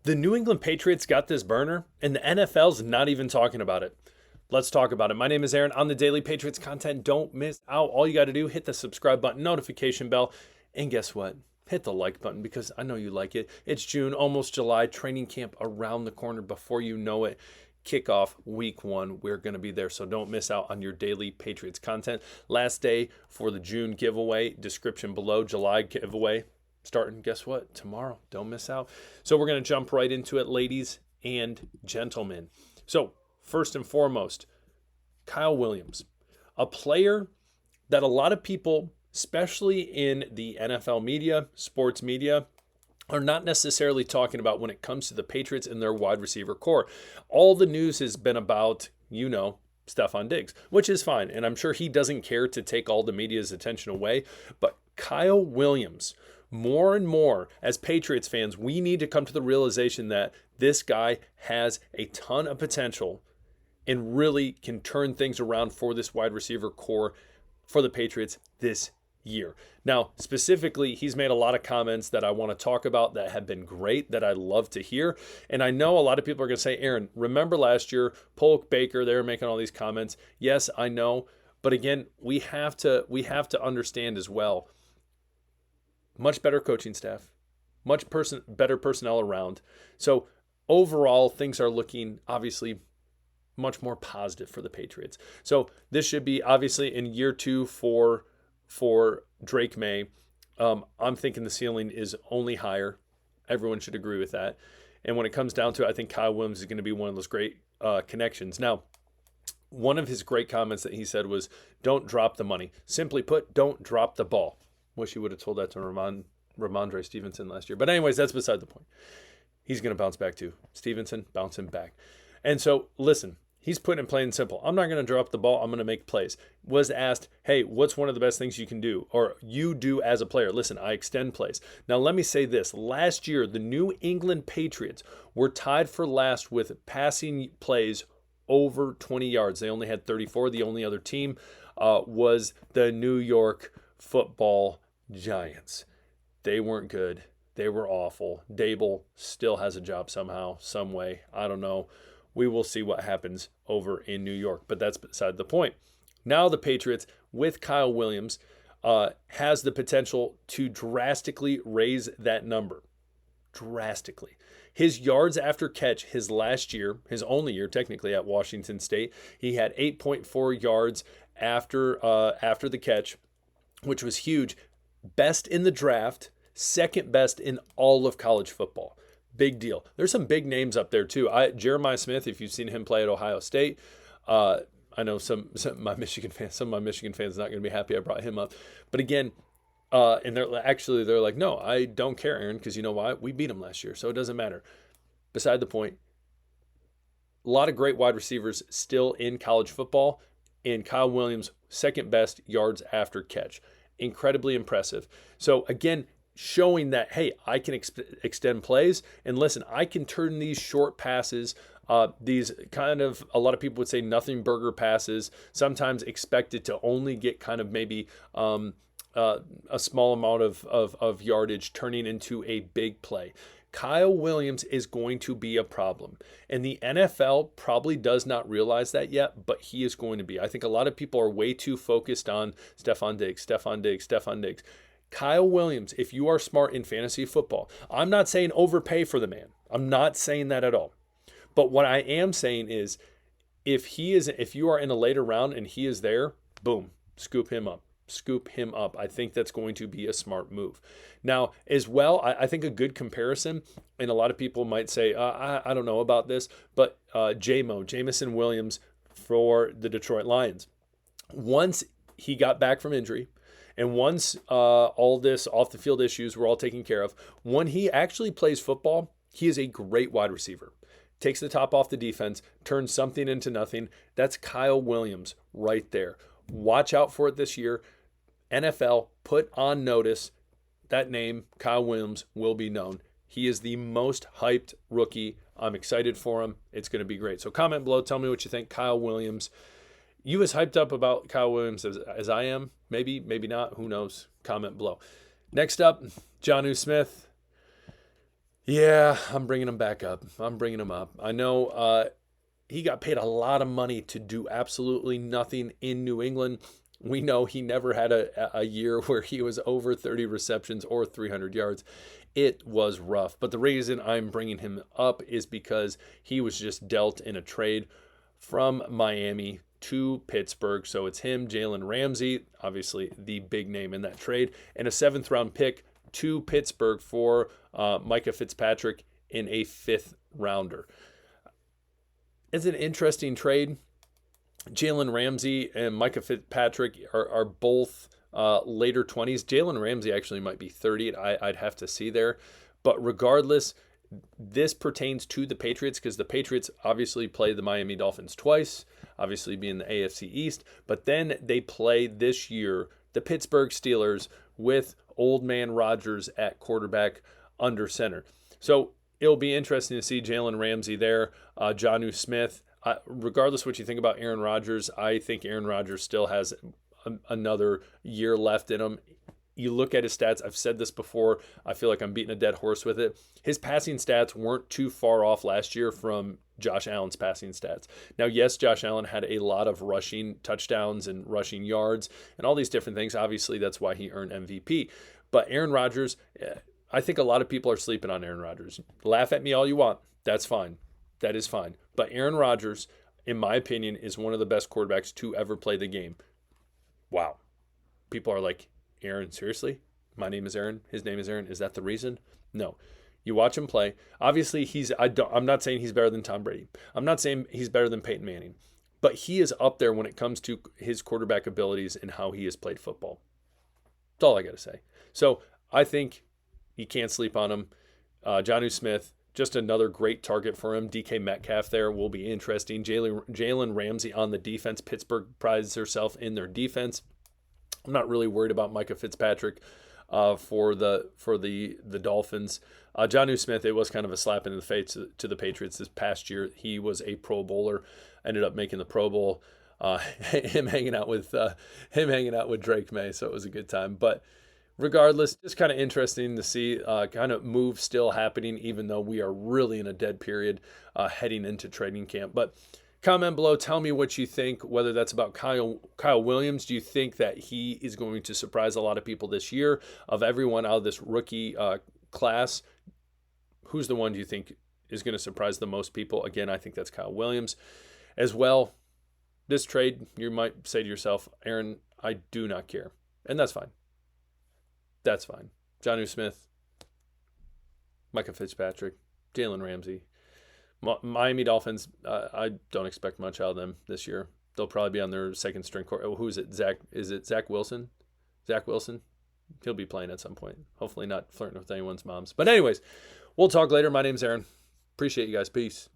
The New England Patriots got this burner, and the NFL's not even talking about it. Let's talk about it. My name is Aaron. On the Daily Patriots content, don't miss out. All you got to do, hit the subscribe button, notification bell, and guess what? Hit the like button because I know you like it. It's June, almost July, training camp around the corner. Before you know it, kickoff week 1. We're going to be there, so don't miss out on your Daily Patriots content. Last day for the June giveaway, description below, July giveaway. Starting, guess what? Tomorrow. Don't miss out. So we're going to jump right into it, ladies and gentlemen. So first and foremost, Kyle Williams, a player that a lot of people, especially in the NFL media, sports media, are not necessarily talking about when it comes to the Patriots and their wide receiver core. All the news has been about, Stefon Diggs, which is fine. And I'm sure he doesn't care to take all the media's attention away. But Kyle Williams, more and more as Patriots fans, we need to come to the realization that this guy has a ton of potential and really can turn things around for this wide receiver core for the Patriots this year. Now, specifically, he's made a lot of comments that I want to talk about that have been great, that I love to hear. And I know a lot of people are going to say, Aaron, remember last year, Polk, Baker, they were making all these comments. Yes, I know. But again, we have to understand as well, much better coaching staff, better personnel around. So overall, things are looking obviously much more positive for the Patriots. So this should be obviously in year 2 for Drake May. I'm thinking the ceiling is only higher. Everyone should agree with that. And when it comes down to it, I think Kyle Williams is going to be one of those great connections. Now, one of his great comments that he said was, don't drop the money. Simply put, don't drop the ball. Wish he would have told that to Ramondre Stevenson last year. But anyways, that's beside the point. He's going to bounce back too. Stevenson bouncing back. And so, listen, he's putting it plain and simple. I'm not going to drop the ball. I'm going to make plays. Was asked, hey, what's one of the best things you can do or you do as a player? Listen, I extend plays. Now, let me say this. Last year, the New England Patriots were tied for last with passing plays over 20 yards. They only had 34. The only other team was the New York Football Giants. They weren't good. They were awful. Dable still has a job somehow, some way. I don't know. We will see what happens over in New York, but that's beside the point. Now the Patriots, with Kyle Williams, has the potential to drastically raise that number. Drastically. His yards after catch, his last year, his only year technically at Washington State, he had 8.4 yards after the catch, which was huge. Best in the draft, second best in all of college football. Big deal. There's some big names up there too. Jeremiah Smith, if you've seen him play at Ohio State, I know some of my Michigan fans are not going to be happy I brought him up. But again, and they're like, no, I don't care, Aaron, because you know why? We beat them last year, so it doesn't matter. Beside the point, a lot of great wide receivers still in college football, and Kyle Williams, second best yards after catch. Incredibly impressive. So again, showing that, hey, I can extend plays. And listen, I can turn these short passes, these kind of, a lot of people would say nothing burger passes, sometimes expected to only get kind of maybe a small amount of yardage, turning into a big play. Kyle Williams is going to be a problem. And the NFL probably does not realize that yet, but he is going to be. I think a lot of people are way too focused on Stefon Diggs. Kyle Williams, if you are smart in fantasy football, I'm not saying overpay for the man. I'm not saying that at all. But what I am saying is if you are in a later round and he is there, boom, scoop him up. I think that's going to be a smart move. Now, as well, I think a good comparison, and a lot of people might say, I don't know about this, but Jameson Williams for the Detroit Lions. Once he got back from injury, and once all this off-the-field issues were all taken care of, when he actually plays football, he is a great wide receiver. Takes the top off the defense, turns something into nothing. That's Kyle Williams right there. Watch out for it this year. NFL, put on notice that name, Kyle Williams, will be known. He is the most hyped rookie. I'm excited for him. It's going to be great. So comment below. Tell me what you think. Kyle Williams. You as hyped up about Kyle Williams as I am? Maybe, maybe not. Who knows? Comment below. Next up, Jonnu Smith. Yeah, I'm bringing him back up. I'm bringing him up. I know he got paid a lot of money to do absolutely nothing in New England. We know he never had a year where he was over 30 receptions or 300 yards. It was rough. But the reason I'm bringing him up is because he was just dealt in a trade from Miami to Pittsburgh. So it's him, Jalen Ramsey, obviously the big name in that trade, and a seventh round pick to Pittsburgh for Micah Fitzpatrick in a fifth rounder. It's an interesting trade. Jalen Ramsey and Micah Fitzpatrick are both later 20s. Jalen Ramsey actually might be 30. I'd have to see there. But regardless, this pertains to the Patriots because the Patriots obviously play the Miami Dolphins twice, obviously being the AFC East. But then they play this year the Pittsburgh Steelers with old man Rodgers at quarterback under center. So it'll be interesting to see Jalen Ramsey there, Jonnu Smith. Regardless what you think about Aaron Rodgers, I think Aaron Rodgers still has another year left in him. You look at his stats, I've said this before, I feel like I'm beating a dead horse with it. His passing stats weren't too far off last year from Josh Allen's passing stats. Now, yes, Josh Allen had a lot of rushing touchdowns and rushing yards and all these different things. Obviously, that's why he earned MVP. But Aaron Rodgers, I think a lot of people are sleeping on Aaron Rodgers. Laugh at me all you want. That's fine. That is fine. But Aaron Rodgers, in my opinion, is one of the best quarterbacks to ever play the game. Wow. People are like, Aaron, seriously? My name is Aaron. His name is Aaron. Is that the reason? No. You watch him play. Obviously, I'm not saying he's better than Tom Brady. I'm not saying he's better than Peyton Manning. But he is up there when it comes to his quarterback abilities and how he has played football. That's all I got to say. So I think you can't sleep on him. Jonnu Smith, just another great target for him. DK Metcalf there will be interesting. Jalen Ramsey on the defense. Pittsburgh prides herself in their defense. I'm not really worried about Micah Fitzpatrick for the Dolphins. Jonnu Smith, it was kind of a slap in the face to the Patriots this past year. He was a Pro Bowler, ended up making the Pro Bowl. Him hanging out with Drake May, so it was a good time. But regardless, just kind of interesting to see kind of moves still happening, even though we are really in a dead period heading into training camp. But comment below, tell me what you think, whether that's about Kyle Williams. Do you think that he is going to surprise a lot of people this year? Of everyone out of this rookie class, who's the one do you think is going to surprise the most people? Again, I think that's Kyle Williams. As well, this trade, you might say to yourself, Aaron, I do not care. And that's fine. That's fine. Jonnu Smith, Micah Fitzpatrick, Jalen Ramsey. Miami Dolphins, I don't expect much out of them this year. They'll probably be on their second string court. Oh, who is it? Is it Zach Wilson? Zach Wilson? He'll be playing at some point. Hopefully not flirting with anyone's moms. But anyways, we'll talk later. My name's Aaron. Appreciate you guys. Peace.